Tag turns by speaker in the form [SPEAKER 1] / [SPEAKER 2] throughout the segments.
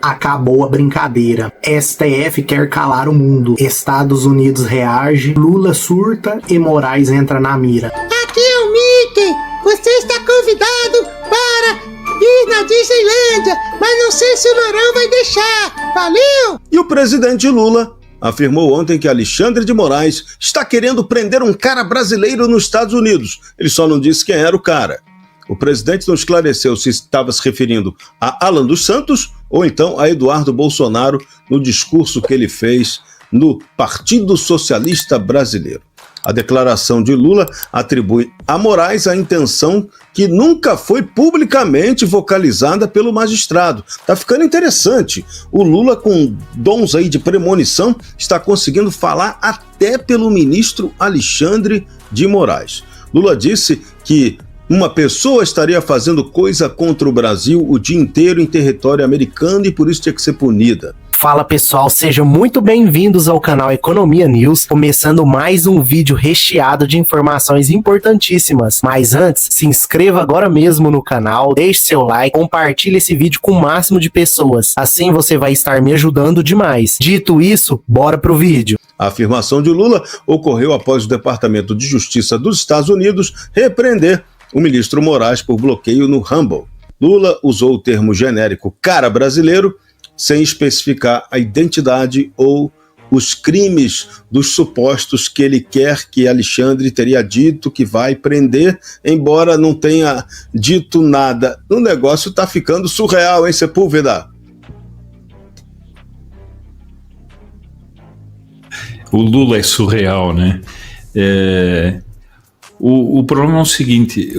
[SPEAKER 1] Acabou a brincadeira. STF quer calar o mundo. Estados Unidos reage, Lula surta e Moraes entra na mira.
[SPEAKER 2] Aqui é o Mickey. Você está convidado para ir na Disneylândia, mas não sei se o Lourão vai deixar. Valeu!
[SPEAKER 3] E o presidente Lula afirmou ontem que Alexandre de Moraes está querendo prender um cara brasileiro nos Estados Unidos. Ele só não disse quem era o cara. O presidente não esclareceu se estava se referindo a Alan dos Santos ou então a Eduardo Bolsonaro no discurso que ele fez no Partido Socialista Brasileiro. A declaração de Lula atribui a Moraes a intenção que nunca foi publicamente vocalizada pelo magistrado. Tá ficando interessante. O Lula, com dons aí de premonição, está conseguindo falar até pelo ministro Alexandre de Moraes. Lula disse que uma pessoa estaria fazendo coisa contra o Brasil o dia inteiro em território americano e por isso tinha que ser punida.
[SPEAKER 1] Fala pessoal, sejam muito bem-vindos ao canal Economia News, começando mais um vídeo recheado de informações importantíssimas. Mas antes, se inscreva agora mesmo no canal, deixe seu like, compartilhe esse vídeo com o máximo de pessoas, assim você vai estar me ajudando demais. Dito isso, bora pro vídeo.
[SPEAKER 3] A afirmação de Lula ocorreu após o Departamento de Justiça dos Estados Unidos repreender o ministro Moraes por bloqueio no Rumble. Lula usou o termo genérico cara brasileiro, sem especificar a identidade ou os crimes dos supostos que ele quer que Alexandre teria dito que vai prender, embora não tenha dito nada. O negócio tá ficando surreal, hein, Sepúlveda?
[SPEAKER 4] O Lula é surreal, né? O problema é o seguinte,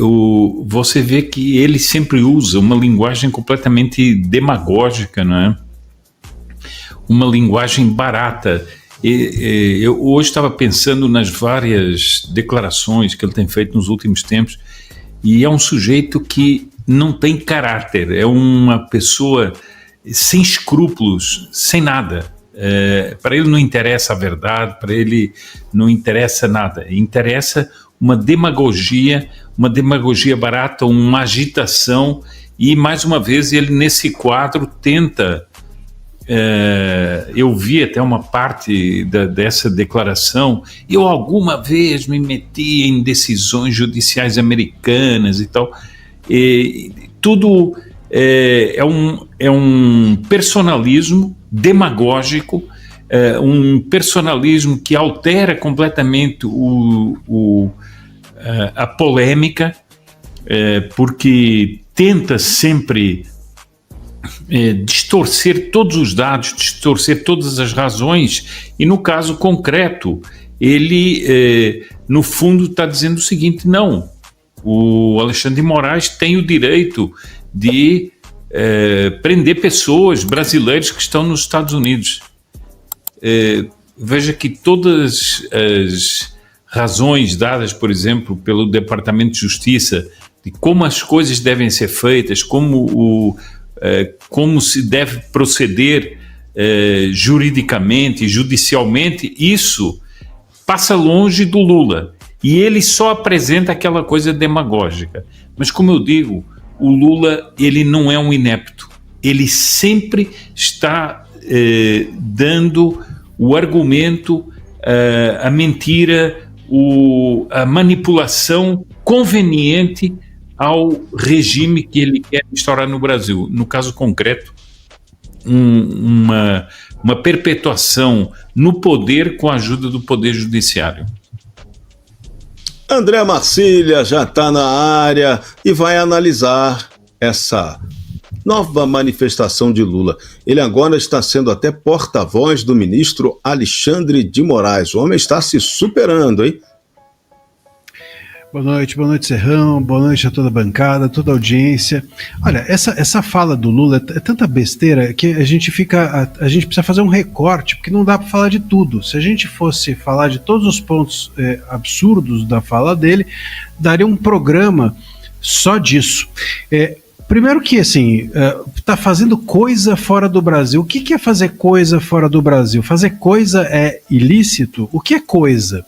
[SPEAKER 4] você vê que ele sempre usa uma linguagem completamente demagógica, não é? Uma linguagem barata. Eu hoje estava pensando nas várias declarações que ele tem feito nos últimos tempos e é um sujeito que não tem caráter, é uma pessoa sem escrúpulos, sem nada. Para ele não interessa a verdade, para ele não interessa nada, interessa uma demagogia barata, uma agitação, e mais uma vez ele nesse quadro tenta, eu vi até uma parte dessa declaração, eu alguma vez me meti em decisões judiciais americanas e tal, tudo é um personalismo demagógico, um personalismo que altera completamente a polêmica, porque tenta sempre distorcer todos os dados, distorcer todas as razões, e no caso concreto, ele, no fundo, está dizendo o seguinte: não, o Alexandre de Moraes tem o direito de prender pessoas brasileiras que estão nos Estados Unidos. Veja que todas as razões dadas, por exemplo, pelo Departamento de Justiça, de como as coisas devem ser feitas, como se deve proceder juridicamente, judicialmente, isso passa longe do Lula. E ele só apresenta aquela coisa demagógica. Mas, como eu digo, o Lula, ele não é um inepto. Ele sempre está dando o argumento, a mentira, a manipulação conveniente ao regime que ele quer instaurar no Brasil. No caso concreto, uma perpetuação no poder com a ajuda do Poder Judiciário.
[SPEAKER 3] André Marcília já está na área e vai analisar essa nova manifestação de Lula. Ele agora está sendo até porta-voz do ministro Alexandre de Moraes. O homem está se superando, hein?
[SPEAKER 5] Boa noite, Serrão, boa noite a toda a bancada, toda a audiência. Olha, essa fala do Lula é tanta besteira que a gente precisa fazer um recorte, porque não dá para falar de tudo. Se a gente fosse falar de todos os pontos absurdos da fala dele, daria um programa só disso. Primeiro que, assim, tá fazendo coisa fora do Brasil. O que é fazer coisa fora do Brasil? Fazer coisa é ilícito? O que é coisa?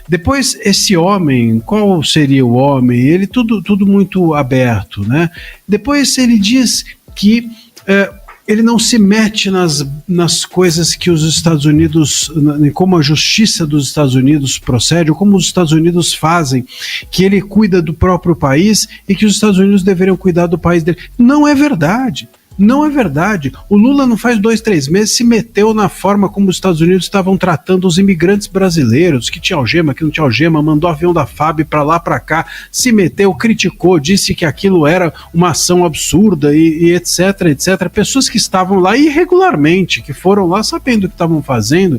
[SPEAKER 5] Depois, esse homem, qual seria o homem? Ele tudo muito aberto, né? Depois ele diz que ele não se mete nas coisas que os Estados Unidos, como a justiça dos Estados Unidos procede, ou como os Estados Unidos fazem, que ele cuida do próprio país e que os Estados Unidos deveriam cuidar do país dele. Não é verdade. Não é verdade. O Lula não faz 2, 3 meses se meteu na forma como os Estados Unidos estavam tratando os imigrantes brasileiros, que tinha algema, que não tinha algema, mandou avião da FAB para lá, para cá, se meteu, criticou, disse que aquilo era uma ação absurda e etc, etc. Pessoas que estavam lá irregularmente, que foram lá sabendo o que estavam fazendo,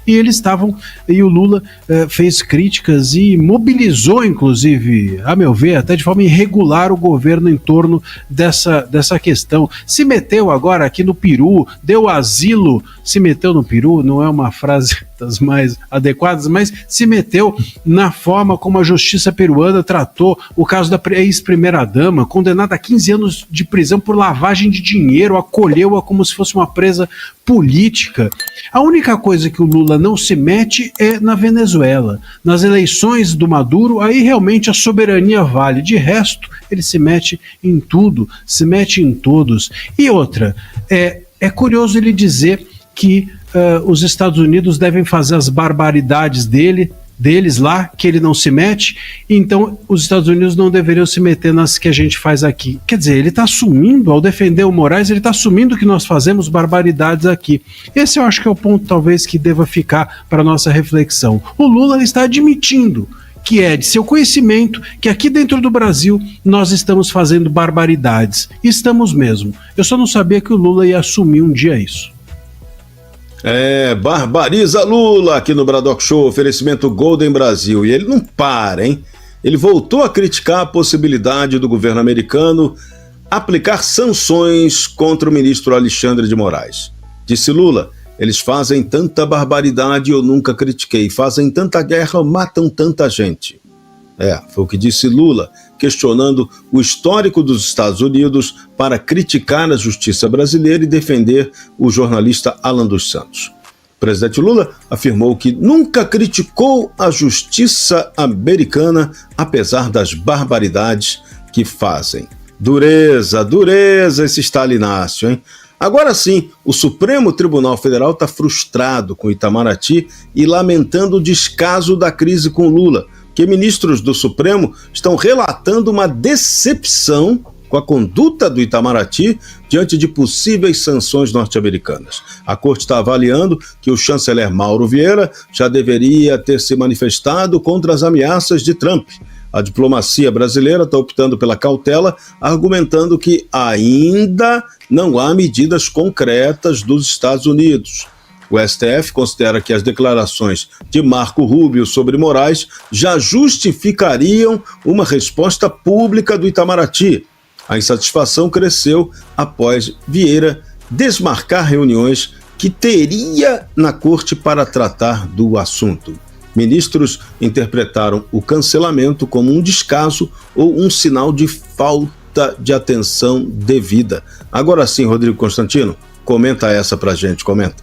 [SPEAKER 5] e eles estavam, e o Lula fez críticas e mobilizou, inclusive, a meu ver, até de forma irregular o governo em torno dessa questão. Se meteu agora aqui no Peru, deu asilo, se meteu no Peru, não é uma frase das mais adequadas, mas se meteu na forma como a justiça peruana tratou o caso da ex-primeira-dama, condenada a 15 anos de prisão por lavagem de dinheiro, acolheu-a como se fosse uma presa política. A única coisa que o Lula não se mete é na Venezuela. Nas eleições do Maduro, aí realmente a soberania vale. De resto, ele se mete em tudo, se mete em todos. E outra, é curioso ele dizer que os Estados Unidos devem fazer as barbaridades deles lá, que ele não se mete, então os Estados Unidos não deveriam se meter nas que a gente faz aqui. Quer dizer, ele está assumindo, ao defender o Moraes, ele está assumindo que nós fazemos barbaridades aqui. Esse eu acho que é o ponto talvez que deva ficar para a nossa reflexão. O Lula está admitindo que é de seu conhecimento que aqui dentro do Brasil nós estamos fazendo barbaridades. Estamos mesmo. Eu só não sabia que o Lula ia assumir um dia isso.
[SPEAKER 3] Barbariza Lula aqui no Braddock Show, oferecimento Golden Brasil. E ele não para, hein? Ele voltou a criticar a possibilidade do governo americano aplicar sanções contra o ministro Alexandre de Moraes. Disse Lula: eles fazem tanta barbaridade, eu nunca critiquei. Fazem tanta guerra, matam tanta gente. Foi o que disse Lula, questionando o histórico dos Estados Unidos para criticar a justiça brasileira e defender o jornalista Alan dos Santos. O presidente Lula afirmou que nunca criticou a justiça americana, apesar das barbaridades que fazem. Dureza esse stalinácio, hein? Agora sim, o Supremo Tribunal Federal está frustrado com Itamaraty e lamentando o descaso da crise com Lula, que ministros do Supremo estão relatando uma decepção com a conduta do Itamaraty diante de possíveis sanções norte-americanas. A corte está avaliando que o chanceler Mauro Vieira já deveria ter se manifestado contra as ameaças de Trump. A diplomacia brasileira está optando pela cautela, argumentando que ainda não há medidas concretas dos Estados Unidos. O STF considera que as declarações de Marco Rubio sobre Moraes já justificariam uma resposta pública do Itamaraty. A insatisfação cresceu após Vieira desmarcar reuniões que teria na corte para tratar do assunto. Ministros interpretaram o cancelamento como um descaso ou um sinal de falta de atenção devida. Agora sim, Rodrigo Constantino, comenta essa pra gente, comenta.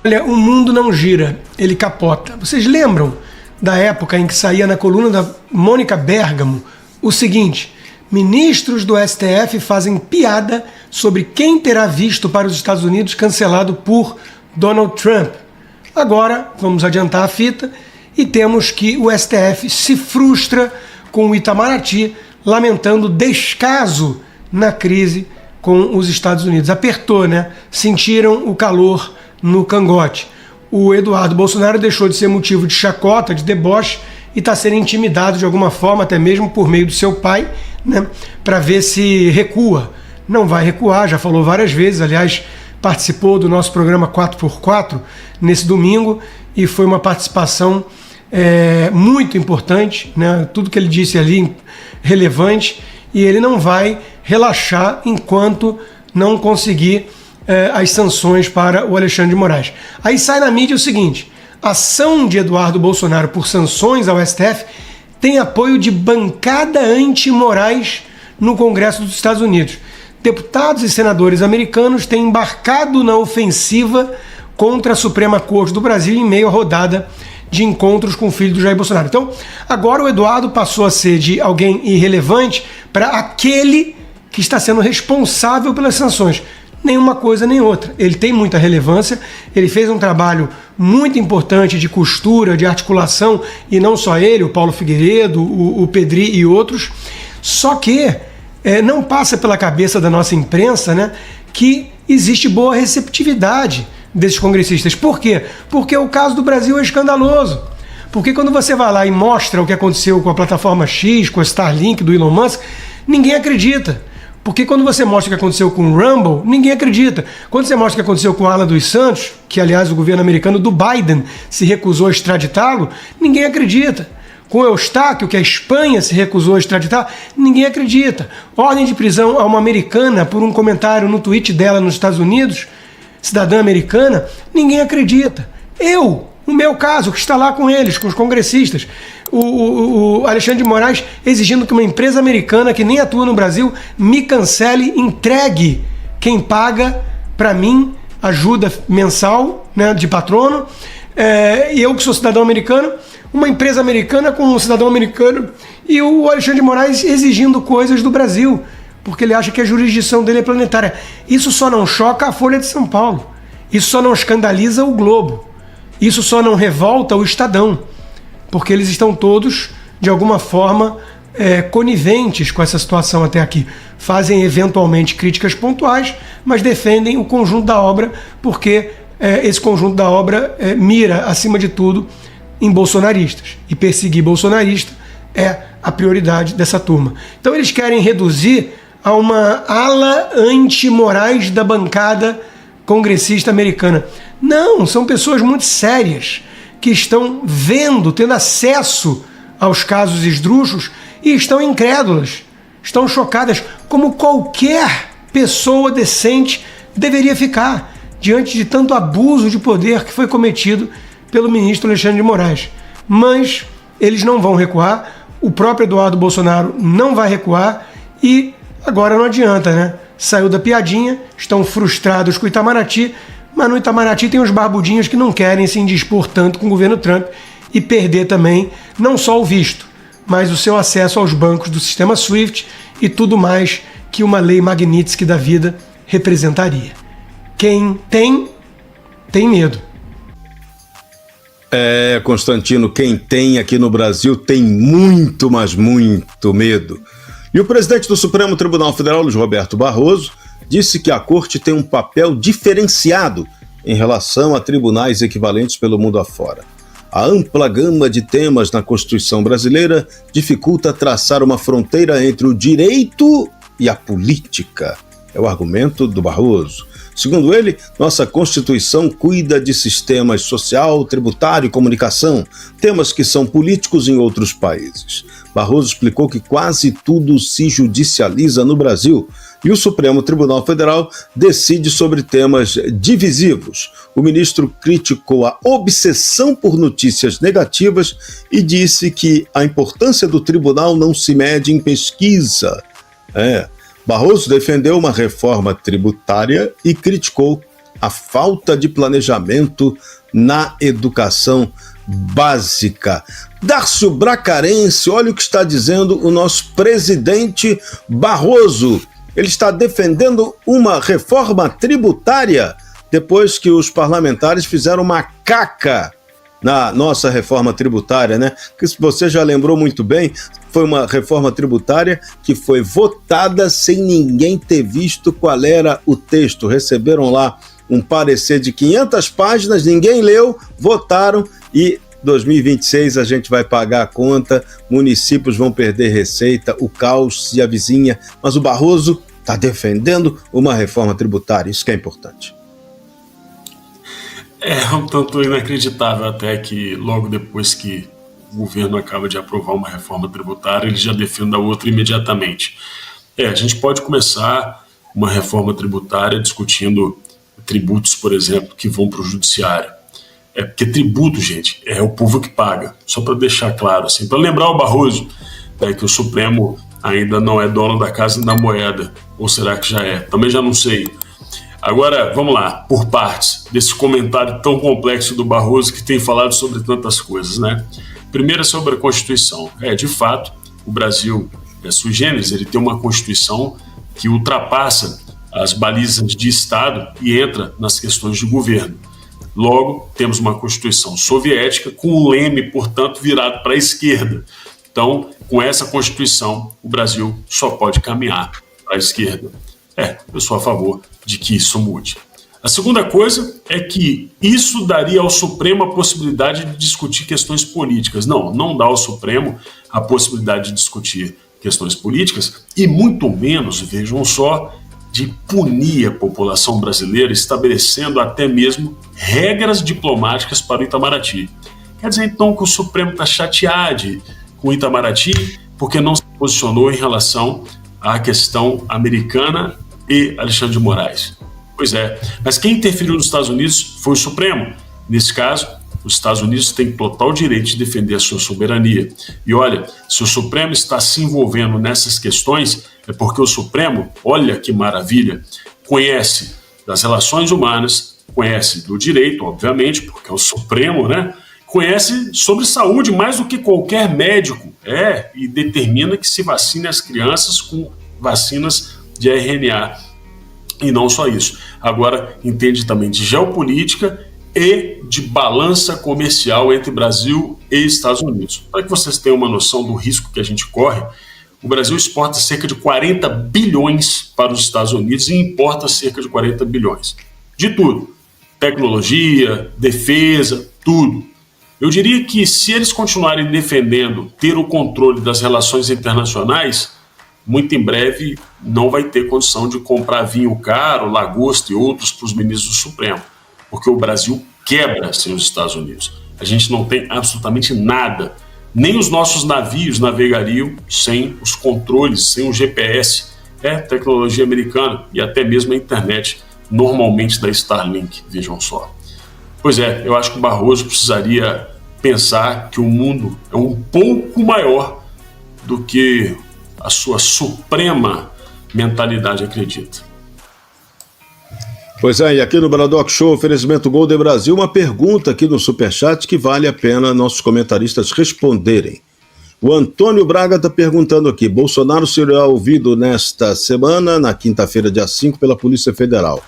[SPEAKER 6] Olha, o mundo não gira, ele capota. Vocês lembram da época em que saía na coluna da Mônica Bergamo o seguinte: ministros do STF fazem piada sobre quem terá visto para os Estados Unidos cancelado por Donald Trump. Agora, vamos adiantar a fita e temos que o STF se frustra com o Itamaraty, lamentando descaso na crise com os Estados Unidos. Apertou, né? Sentiram o calor no cangote. O Eduardo Bolsonaro deixou de ser motivo de chacota, de deboche, e está sendo intimidado de alguma forma, até mesmo por meio do seu pai, né, para ver se recua. Não vai recuar, já falou várias vezes, aliás, participou do nosso programa 4x4 nesse domingo, e foi uma participação muito importante, né, tudo que ele disse ali relevante, e ele não vai relaxar enquanto não conseguir as sanções para o Alexandre de Moraes. Aí sai na mídia o seguinte: a ação de Eduardo Bolsonaro por sanções ao STF tem apoio de bancada anti-Moraes no Congresso dos Estados Unidos. Deputados e senadores americanos têm embarcado na ofensiva contra a Suprema Corte do Brasil em meio à rodada de encontros com o filho do Jair Bolsonaro. Então, agora o Eduardo passou a ser de alguém irrelevante para aquele que está sendo responsável pelas sanções. nenhuma coisa nem outra. Ele tem muita relevância, ele fez um trabalho muito importante de costura, de articulação, e não só ele, o Paulo Figueiredo, o Pedri e outros, só que não passa pela cabeça da nossa imprensa, né, que existe boa receptividade desses congressistas. Por quê? Porque o caso do Brasil é escandaloso. Porque quando você vai lá e mostra o que aconteceu com a plataforma X, com a Starlink do Elon Musk, ninguém acredita. Porque quando você mostra o que aconteceu com o Rumble, ninguém acredita. Quando você mostra o que aconteceu com o Alan dos Santos, que aliás o governo americano do Biden se recusou a extraditá-lo, ninguém acredita. Com o Eustáquio, que a Espanha se recusou a extraditar, ninguém acredita. Ordem de prisão a uma americana por um comentário no tweet dela nos Estados Unidos, cidadã americana, ninguém acredita. No meu caso, que está lá com eles, com os congressistas, o Alexandre de Moraes exigindo que uma empresa americana que nem atua no Brasil me cancele, entregue quem paga para mim ajuda mensal, né, de patrono, e eu que sou cidadão americano, uma empresa americana com um cidadão americano, e o Alexandre de Moraes exigindo coisas do Brasil, porque ele acha que a jurisdição dele é planetária. Isso só não choca a Folha de São Paulo, isso só não escandaliza o Globo, isso só não revolta o Estadão, porque eles estão todos, de alguma forma, coniventes com essa situação até aqui. Fazem eventualmente críticas pontuais, mas defendem o conjunto da obra, porque esse conjunto da obra mira, acima de tudo, em bolsonaristas. E perseguir bolsonarista é a prioridade dessa turma. Então eles querem reduzir a uma ala anti-Moraes da bancada congressista americana. Não, são pessoas muito sérias que estão vendo, tendo acesso aos casos esdrúxulos e estão incrédulas, estão chocadas, como qualquer pessoa decente deveria ficar diante de tanto abuso de poder que foi cometido pelo ministro Alexandre de Moraes. Mas eles não vão recuar, o próprio Eduardo Bolsonaro não vai recuar e agora não adianta, né? Saiu da piadinha, estão frustrados com o Itamaraty, mas no Itamaraty tem uns barbudinhos que não querem se indispor tanto com o governo Trump e perder também não só o visto, mas o seu acesso aos bancos do sistema SWIFT e tudo mais que uma lei Magnitsky da vida representaria. Quem tem medo.
[SPEAKER 3] Constantino, quem tem aqui no Brasil tem muito, mas muito medo. E o presidente do Supremo Tribunal Federal, Luiz Roberto Barroso, disse que a Corte tem um papel diferenciado em relação a tribunais equivalentes pelo mundo afora. A ampla gama de temas na Constituição brasileira dificulta traçar uma fronteira entre o direito e a política. É o argumento do Barroso. Segundo ele, nossa Constituição cuida de sistemas social, tributário e comunicação, temas que são políticos em outros países. Barroso explicou que quase tudo se judicializa no Brasil e o Supremo Tribunal Federal decide sobre temas divisivos. O ministro criticou a obsessão por notícias negativas e disse que a importância do tribunal não se mede em pesquisa. Barroso defendeu uma reforma tributária e criticou a falta de planejamento na educação básica. Dárcio Bracarense, olha o que está dizendo o nosso presidente Barroso. Ele está defendendo uma reforma tributária depois que os parlamentares fizeram uma caca na nossa reforma tributária, né? Que você já lembrou muito bem, foi uma reforma tributária que foi votada sem ninguém ter visto qual era o texto. Receberam lá um parecer de 500 páginas, ninguém leu, votaram e 2026 a gente vai pagar a conta, municípios vão perder receita, o caos se avizinha, mas o Barroso está defendendo uma reforma tributária, isso que é importante.
[SPEAKER 7] É um tanto inacreditável até que logo depois que o governo acaba de aprovar uma reforma tributária, ele já defenda a outra imediatamente. A gente pode começar uma reforma tributária discutindo tributos, por exemplo, que vão para o judiciário. Porque tributo, gente, é o povo que paga. Só para deixar claro, assim, para lembrar o Barroso que o Supremo ainda não é dono da casa e da moeda. Ou será que já é? Também já não sei. Agora, vamos lá, por partes, desse comentário tão complexo do Barroso que tem falado sobre tantas coisas, né? Primeiro é sobre a Constituição. De fato, o Brasil é sui generis, ele tem uma Constituição que ultrapassa as balizas de Estado e entra nas questões de governo. Logo, temos uma Constituição soviética com o leme, portanto, virado para a esquerda. Então, com essa Constituição, o Brasil só pode caminhar para a esquerda. Eu sou a favor de que isso mude. A segunda coisa é que isso daria ao Supremo a possibilidade de discutir questões políticas. Não dá ao Supremo a possibilidade de discutir questões políticas e muito menos, vejam só, de punir a população brasileira, estabelecendo até mesmo regras diplomáticas para o Itamaraty. Quer dizer, então, que o Supremo está chateado com o Itamaraty porque não se posicionou em relação à questão americana e Alexandre de Moraes. Pois é, mas quem interferiu nos Estados Unidos foi o Supremo. Nesse caso, os Estados Unidos têm total direito de defender a sua soberania. E olha, se o Supremo está se envolvendo nessas questões, é porque o Supremo, olha que maravilha, conhece das relações humanas, conhece do direito, obviamente, porque é o Supremo, né? Conhece sobre saúde mais do que qualquer médico, e determina que se vacine as crianças com vacinas de RNA. E não só isso. Agora, entende também de geopolítica e de balança comercial entre Brasil e Estados Unidos. Para que vocês tenham uma noção do risco que a gente corre, o Brasil exporta cerca de 40 bilhões para os Estados Unidos e importa cerca de 40 bilhões. De tudo. Tecnologia, defesa, tudo. Eu diria que se eles continuarem defendendo ter o controle das relações internacionais, muito em breve não vai ter condição de comprar vinho caro, lagosta e outros para os ministros do Supremo, porque o Brasil quebra sem os Estados Unidos. A gente não tem absolutamente nada, nem os nossos navios navegariam sem os controles, sem o GPS, tecnologia americana e até mesmo a internet, normalmente da Starlink, vejam só. Pois eu acho que o Barroso precisaria pensar que o mundo é um pouco maior do que a sua suprema mentalidade acredita.
[SPEAKER 3] Pois e aqui no Bradock Show, oferecimento Golden Brasil, uma pergunta aqui no Superchat que vale a pena nossos comentaristas responderem. O Antônio Braga está perguntando aqui: Bolsonaro será ouvido nesta semana, na quinta-feira, dia 5, pela Polícia Federal.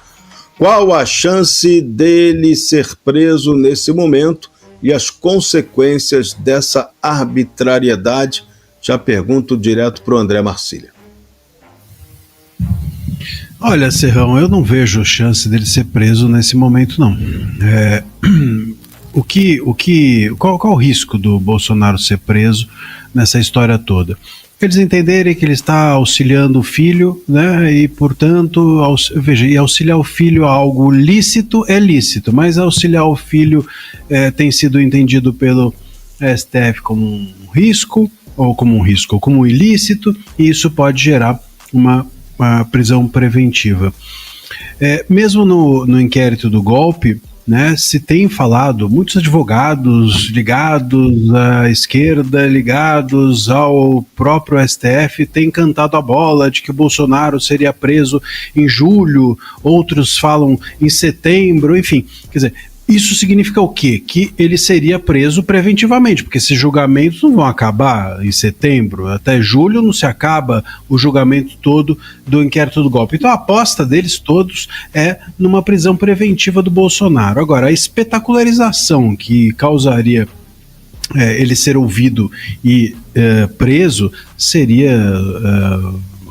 [SPEAKER 3] Qual a chance dele ser preso nesse momento e as consequências dessa arbitrariedade? Já pergunto direto para o André Marcília.
[SPEAKER 5] Olha, Serrão, eu não vejo chance dele ser preso nesse momento, não. Qual o risco do Bolsonaro ser preso nessa história toda? Eles entenderem que ele está auxiliando o filho, né? E, portanto, auxiliar o filho a algo lícito é lícito, mas auxiliar o filho tem sido entendido pelo STF como um risco, ou como um ilícito, e isso pode gerar uma prisão preventiva. Mesmo no inquérito do golpe, né, se tem falado, muitos advogados ligados à esquerda, ligados ao próprio STF, têm cantado a bola de que o Bolsonaro seria preso em julho, outros falam em setembro, enfim, quer dizer, isso significa o quê? Que ele seria preso preventivamente, porque esses julgamentos não vão acabar em setembro, até julho não se acaba o julgamento todo do inquérito do golpe. Então a aposta deles todos é numa prisão preventiva do Bolsonaro. Agora, a espetacularização que causaria ele ser ouvido e preso seria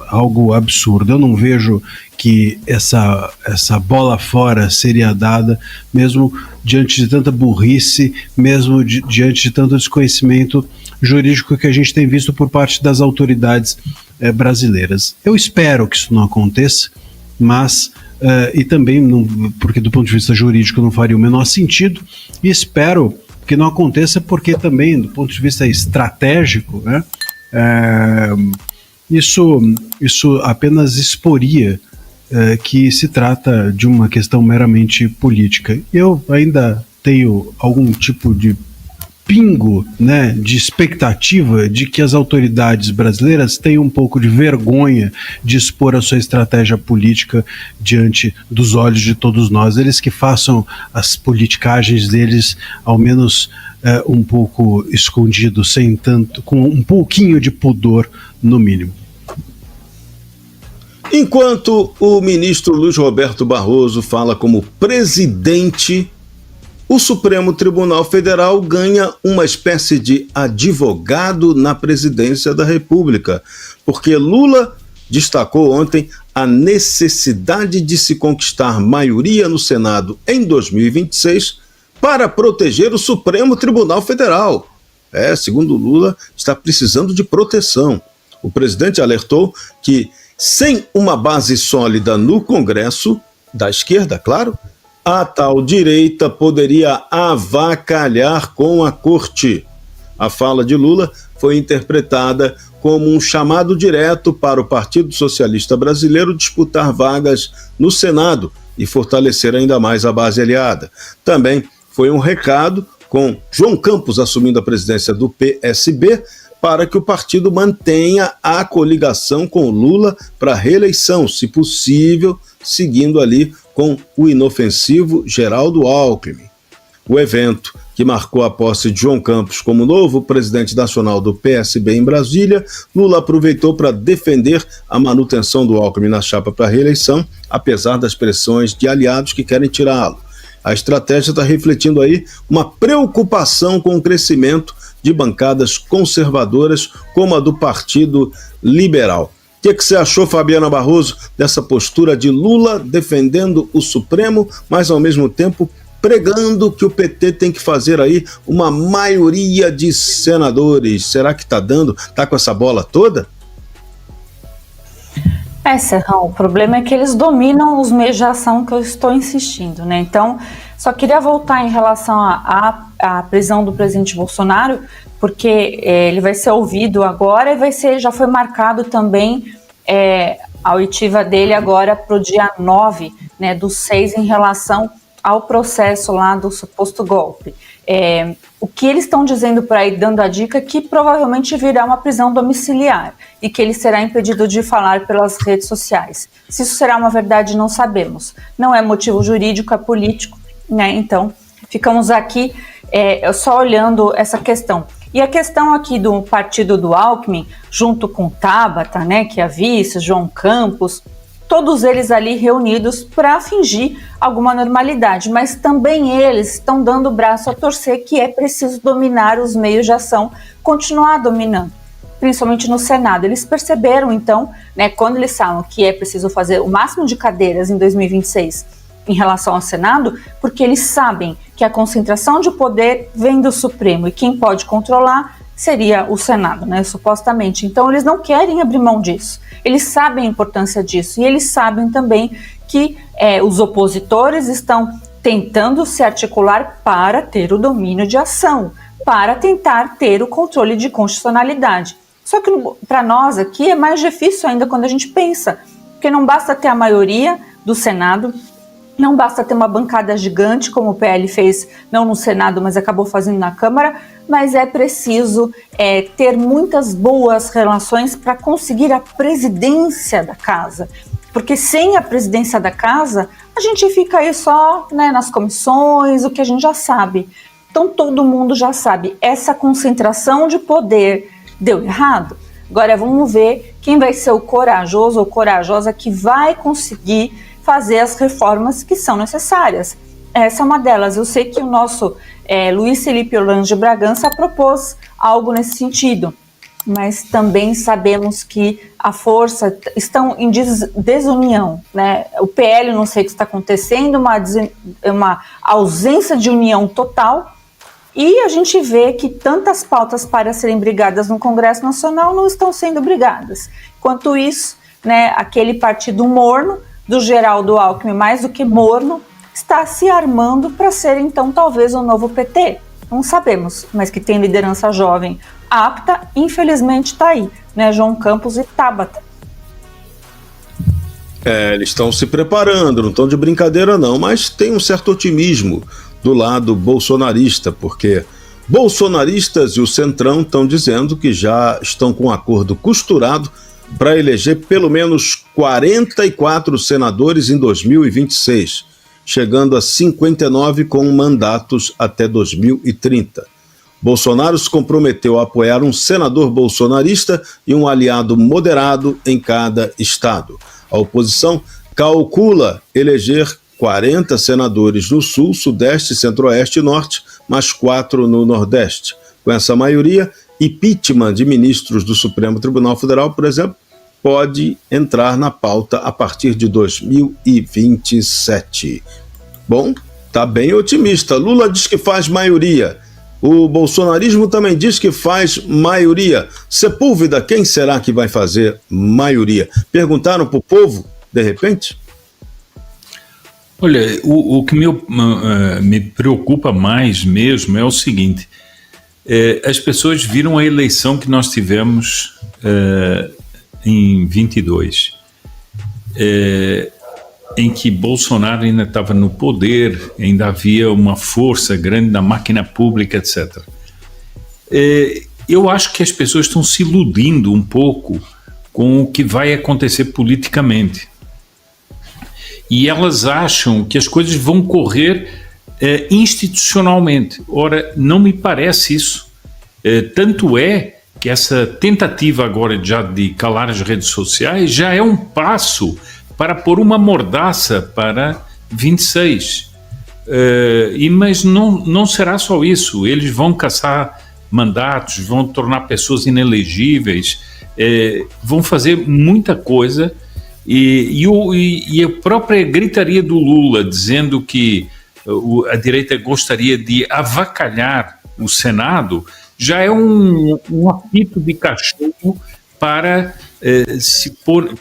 [SPEAKER 5] algo absurdo. Eu não vejo que essa bola fora seria dada, mesmo diante de tanta burrice, mesmo diante de tanto desconhecimento jurídico que a gente tem visto por parte das autoridades brasileiras. Eu espero que isso não aconteça, mas e também, porque do ponto de vista jurídico não faria o menor sentido, e espero que não aconteça porque também, do ponto de vista estratégico, né, isso apenas exporia que se trata de uma questão meramente política. Eu ainda tenho algum tipo de pingo, né, de expectativa de que as autoridades brasileiras tenham um pouco de vergonha de expor a sua estratégia política diante dos olhos de todos nós. Eles que façam as politicagens deles, ao menos um pouco escondido, com um pouquinho de pudor, no mínimo.
[SPEAKER 3] Enquanto o ministro Luiz Roberto Barroso fala como presidente, o Supremo Tribunal Federal ganha uma espécie de advogado na presidência da República, porque Lula destacou ontem a necessidade de se conquistar maioria no Senado em 2026 para proteger o Supremo Tribunal Federal. Segundo Lula, está precisando de proteção. O presidente alertou que, sem uma base sólida no Congresso, da esquerda, claro, a tal direita poderia avacalhar com a corte. A fala de Lula foi interpretada como um chamado direto para o Partido Socialista Brasileiro disputar vagas no Senado e fortalecer ainda mais a base aliada. Também foi um recado, com João Campos assumindo a presidência do PSB, para que o partido mantenha a coligação com Lula para a reeleição, se possível, seguindo ali com o inofensivo Geraldo Alckmin. O evento, que marcou a posse de João Campos como novo presidente nacional do PSB em Brasília, Lula aproveitou para defender a manutenção do Alckmin na chapa para a reeleição, apesar das pressões de aliados que querem tirá-lo. A estratégia está refletindo aí uma preocupação com o crescimento de bancadas conservadoras como a do Partido Liberal. O que você achou, Fabiana Barroso, dessa postura de Lula defendendo o Supremo, mas ao mesmo tempo pregando que o PT tem que fazer aí uma maioria de senadores? Será que está dando? Está com essa bola toda?
[SPEAKER 8] Serrão, o problema é que eles dominam os meios de ação que eu estou insistindo, né? Então, só queria voltar em relação à prisão do presidente Bolsonaro, porque ele vai ser ouvido agora e já foi marcado também a oitiva dele agora para o dia 9, né, do 6, em relação ao processo lá do suposto golpe. O que eles estão dizendo por aí, dando a dica, é que provavelmente virá uma prisão domiciliar e que ele será impedido de falar pelas redes sociais. Se isso será uma verdade, não sabemos. Não é motivo jurídico, é político, né? Então, ficamos aqui só olhando essa questão. E a questão aqui do partido do Alckmin, junto com Tabata, né, que é a vice, João Campos, todos eles ali reunidos para fingir alguma normalidade, mas também eles estão dando o braço a torcer que é preciso dominar os meios de ação, continuar dominando, principalmente no Senado. Eles perceberam, então, né, quando eles falam que é preciso fazer o máximo de cadeiras em 2026 em relação ao Senado, porque eles sabem que a concentração de poder vem do Supremo e quem pode controlar seria o Senado, né, supostamente. Então eles não querem abrir mão disso. Eles sabem a importância disso e eles sabem também que os opositores estão tentando se articular para ter o domínio de ação, para tentar ter o controle de constitucionalidade. Só que para nós aqui é mais difícil ainda quando a gente pensa, porque não basta ter a maioria do Senado, não basta ter uma bancada gigante, como o PL fez, não no Senado, mas acabou fazendo na Câmara, mas é preciso ter muitas boas relações para conseguir a presidência da casa. Porque sem a presidência da casa, a gente fica aí só, né, nas comissões, o que a gente já sabe. Então todo mundo já sabe, essa concentração de poder deu errado. Agora vamos ver quem vai ser o corajoso ou corajosa que vai conseguir fazer as reformas que são necessárias. Essa é uma delas. Eu sei que o nosso Luiz Felipe Orlando de Bragança propôs algo nesse sentido, mas também sabemos que a força estão em desunião, né? O PL, não sei o que está acontecendo, uma ausência de união total, e a gente vê que tantas pautas para serem brigadas no Congresso Nacional não estão sendo brigadas. Enquanto isso, né, aquele partido morno do Geraldo Alckmin, mais do que morno, está se armando para ser, então, talvez o novo PT. Não sabemos, mas que tem liderança jovem apta, infelizmente está aí, né? João Campos e Tabata.
[SPEAKER 3] Eles estão se preparando, não estão de brincadeira não, mas tem um certo otimismo do lado bolsonarista, porque bolsonaristas e o Centrão estão dizendo que já estão com um acordo costurado para eleger pelo menos 44 senadores em 2026, chegando a 59 com mandatos até 2030. Bolsonaro se comprometeu a apoiar um senador bolsonarista e um aliado moderado em cada estado. A oposição calcula eleger 40 senadores no Sul, Sudeste, Centro-Oeste e Norte, mais 4 no Nordeste. Com essa maioria, impeachment de ministros do Supremo Tribunal Federal, por exemplo, pode entrar na pauta a partir de 2027. Bom, tá bem otimista. Lula diz que faz maioria. O bolsonarismo também diz que faz maioria. Sepúlveda, quem será que vai fazer maioria? Perguntaram para o povo, de repente?
[SPEAKER 4] Olha, o que me preocupa mais mesmo é o seguinte: as pessoas viram a eleição que nós tivemos em 22, em que Bolsonaro ainda estava no poder, ainda havia uma força grande na máquina pública, etc. Eu acho que as pessoas estão se iludindo um pouco com o que vai acontecer politicamente. E elas acham que as coisas vão correr institucionalmente. Ora, não me parece isso. Tanto é que essa tentativa agora já de calar as redes sociais já é um passo para pôr uma mordaça para 26. Mas não será só isso. Eles vão caçar mandatos, vão tornar pessoas inelegíveis, vão fazer muita coisa. E a própria gritaria do Lula dizendo que a direita gostaria de avacalhar o Senado já é um apito de cachorro para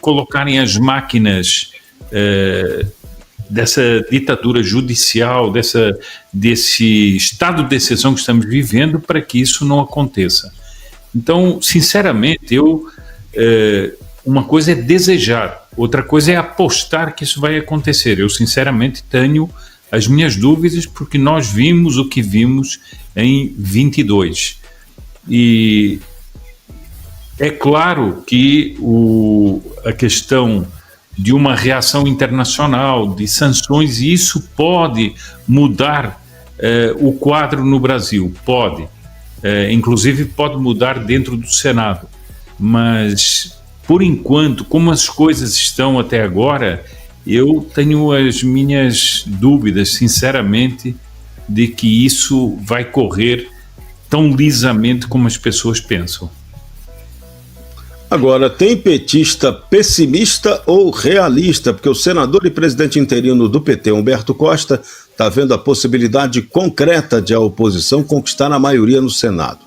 [SPEAKER 4] colocarem as máquinas dessa ditadura judicial, desse estado de exceção que estamos vivendo, para que isso não aconteça. Então, sinceramente, uma coisa é desejar, outra coisa é apostar que isso vai acontecer. Eu, sinceramente, tenho as minhas dúvidas, porque nós vimos o que vimos em 22. E é claro que a questão de uma reação internacional, de sanções, isso pode mudar o quadro no Brasil, pode. Inclusive pode mudar dentro do Senado. Mas, por enquanto, como as coisas estão até agora, eu tenho as minhas dúvidas, sinceramente, de que isso vai correr tão lisamente como as pessoas pensam.
[SPEAKER 3] Agora, tem petista pessimista ou realista? Porque o senador e presidente interino do PT, Humberto Costa, está vendo a possibilidade concreta de a oposição conquistar a maioria no Senado.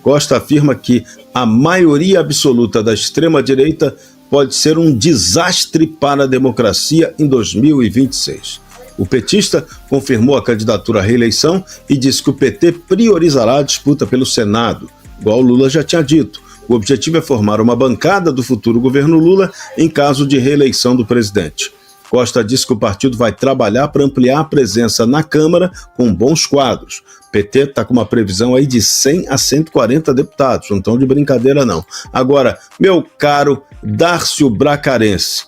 [SPEAKER 3] Costa afirma que a maioria absoluta da extrema-direita pode ser um desastre para a democracia em 2026. O petista confirmou a candidatura à reeleição e disse que o PT priorizará a disputa pelo Senado, igual o Lula já tinha dito. O objetivo é formar uma bancada do futuro governo Lula em caso de reeleição do presidente. Costa disse que o partido vai trabalhar para ampliar a presença na Câmara com bons quadros. O PT está com uma previsão aí de 100 a 140 deputados, não estão de brincadeira não. Agora, meu caro Dárcio Bracarense,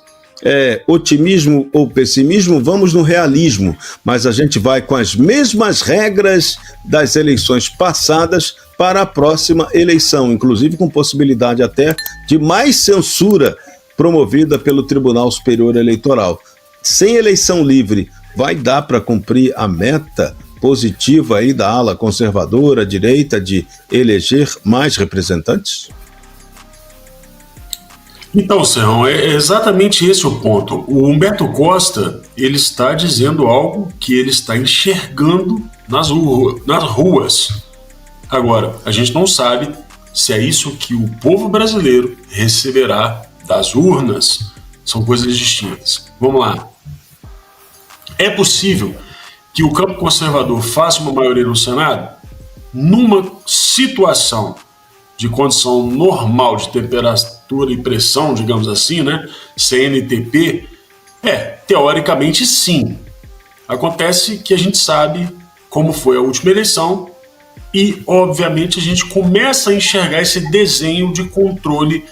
[SPEAKER 3] otimismo ou pessimismo? Vamos no realismo, mas a gente vai com as mesmas regras das eleições passadas para a próxima eleição, inclusive com possibilidade até de mais censura promovida pelo Tribunal Superior Eleitoral. Sem eleição livre, vai dar para cumprir a meta positiva aí da ala conservadora, direita, de eleger mais representantes?
[SPEAKER 7] Então, Serrão, é exatamente esse o ponto. O Humberto Costa, ele está dizendo algo que ele está enxergando nas ruas. Agora, a gente não sabe se é isso que o povo brasileiro receberá das urnas. São coisas distintas. Vamos lá. É possível que o campo conservador faça uma maioria no Senado? Numa situação de condição normal de temperatura e pressão, digamos assim, né? CNTP, teoricamente sim. Acontece que a gente sabe como foi a última eleição e, obviamente, a gente começa a enxergar esse desenho de controle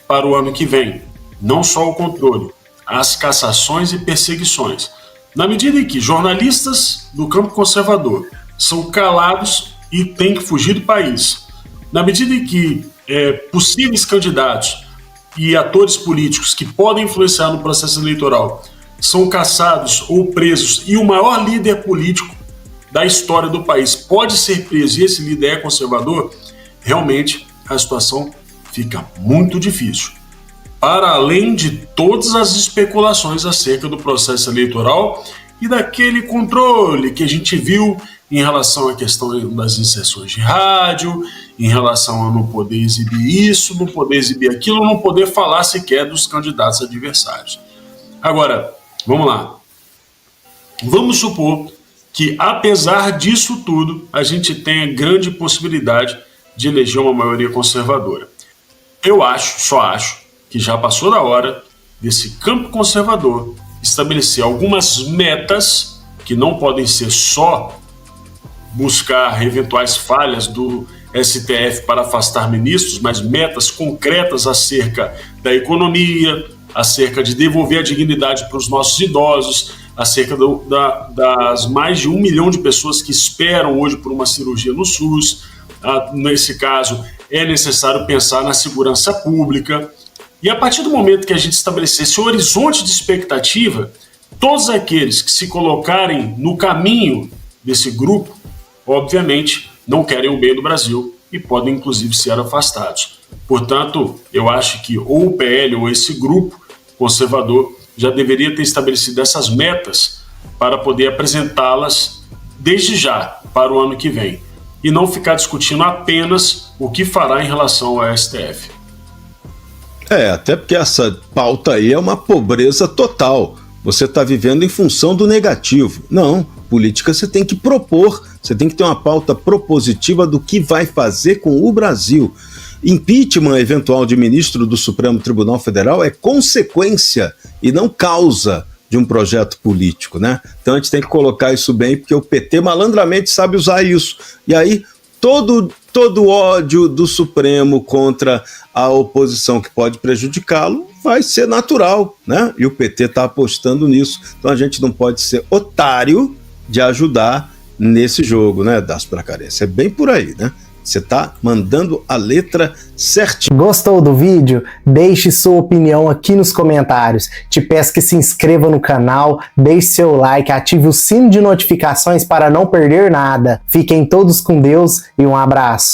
[SPEAKER 7] para o ano que vem. Não só o controle, as cassações e perseguições. Na medida em que jornalistas do campo conservador são calados e têm que fugir do país, na medida em que possíveis candidatos e atores políticos que podem influenciar no processo eleitoral são caçados ou presos, e o maior líder político da história do país pode ser preso e esse líder é conservador, realmente a situação fica muito difícil. Para além de todas as especulações acerca do processo eleitoral e daquele controle que a gente viu em relação à questão das inserções de rádio, em relação a não poder exibir isso, não poder exibir aquilo, não poder falar sequer dos candidatos adversários. Agora, vamos lá. Vamos supor que, apesar disso tudo, a gente tenha grande possibilidade de eleger uma maioria conservadora. Eu só acho, que já passou da hora desse campo conservador estabelecer algumas metas que não podem ser só buscar eventuais falhas do STF para afastar ministros, mas metas concretas acerca da economia, acerca de devolver a dignidade para os nossos idosos, acerca das mais de 1 milhão de pessoas que esperam hoje por uma cirurgia no SUS. Nesse caso, é necessário pensar na segurança pública. E a partir do momento que a gente estabelecer esse horizonte de expectativa, todos aqueles que se colocarem no caminho desse grupo, obviamente, não querem o bem do Brasil e podem, inclusive, ser afastados. Portanto, eu acho que ou o PL ou esse grupo conservador já deveria ter estabelecido essas metas para poder apresentá-las desde já para o ano que vem e não ficar discutindo apenas o que fará em relação ao STF.
[SPEAKER 3] Até porque essa pauta aí é uma pobreza total. Você está vivendo em função do negativo. Não, política você tem que propor, você tem que ter uma pauta propositiva do que vai fazer com o Brasil. Impeachment eventual de ministro do Supremo Tribunal Federal é consequência e não causa de um projeto político, né? Então a gente tem que colocar isso bem, porque o PT malandramente sabe usar isso. E aí todo ódio do Supremo contra a oposição que pode prejudicá-lo vai ser natural, né? E o PT está apostando nisso. Então a gente não pode ser otário de ajudar nesse jogo, né, das Bracarense. É bem por aí, né? Você tá mandando a letra certinho.
[SPEAKER 1] Gostou do vídeo? Deixe sua opinião aqui nos comentários. Te peço que se inscreva no canal, deixe seu like, ative o sino de notificações para não perder nada. Fiquem todos com Deus e um abraço.